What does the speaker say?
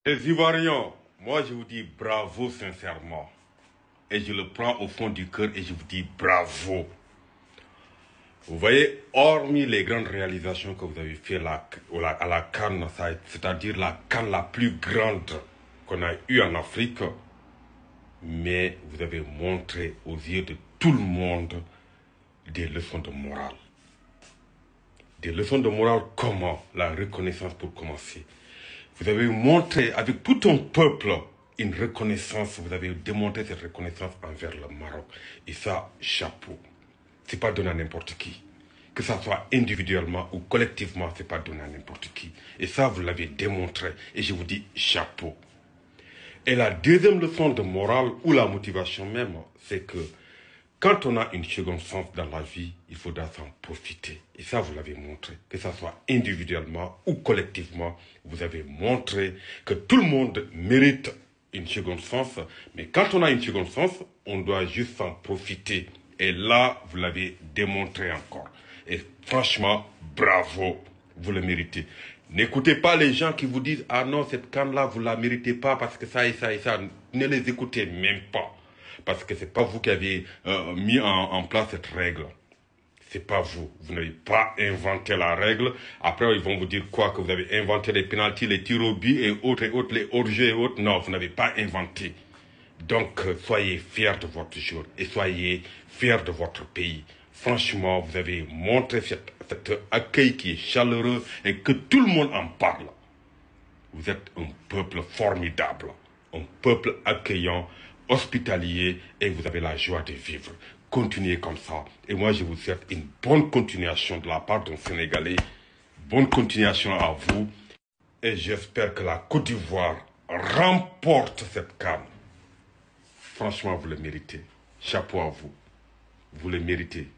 Les Ivoiriens, moi je vous dis bravo sincèrement. Et je le prends au fond du cœur et je vous dis bravo. Vous voyez, hormis les grandes réalisations que vous avez faites à la CAN, c'est-à-dire la CAN la plus grande qu'on a eue en Afrique, mais vous avez montré aux yeux de tout le monde des leçons de morale. Des leçons de morale comment? La reconnaissance pour commencer. Vous avez montré avec tout un peuple une reconnaissance, vous avez démontré cette reconnaissance envers le Maroc. Et ça, chapeau. C'est pas donné à n'importe qui. Que ça soit individuellement ou collectivement, c'est pas donné à n'importe qui. Et ça, vous l'avez démontré. Et je vous dis chapeau. Et la deuxième leçon de morale, ou la motivation même, c'est que quand on a une seconde chance dans la vie, il faudra s'en profiter. Et ça, vous l'avez montré. Que ça soit individuellement ou collectivement, vous avez montré que tout le monde mérite une seconde chance. Mais quand on a une seconde chance, on doit juste s'en profiter. Et là, vous l'avez démontré encore. Et franchement, bravo, vous le méritez. N'écoutez pas les gens qui vous disent « Ah non, cette canne-là, vous ne la méritez pas parce que ça et ça et ça. » Ne les écoutez même pas. Parce que ce n'est pas vous qui avez mis en place cette règle. Ce n'est pas vous. Vous n'avez pas inventé la règle. Après, ils vont vous dire quoi? Que vous avez inventé les pénaltys, les tirs au but et autres, les hors-jeux et autres. Non, vous n'avez pas inventé. Donc, soyez fiers de votre jour et soyez fiers de votre pays. Franchement, vous avez montré cet accueil qui est chaleureux et que tout le monde en parle. Vous êtes un peuple formidable, un peuple accueillant, hospitalier et vous avez la joie de vivre. Continuez comme ça. Et moi, je vous souhaite une bonne continuation de la part d'un Sénégalais. Bonne continuation à vous. Et j'espère que la Côte d'Ivoire remporte cette CAN. Franchement, vous le méritez. Chapeau à vous. Vous le méritez.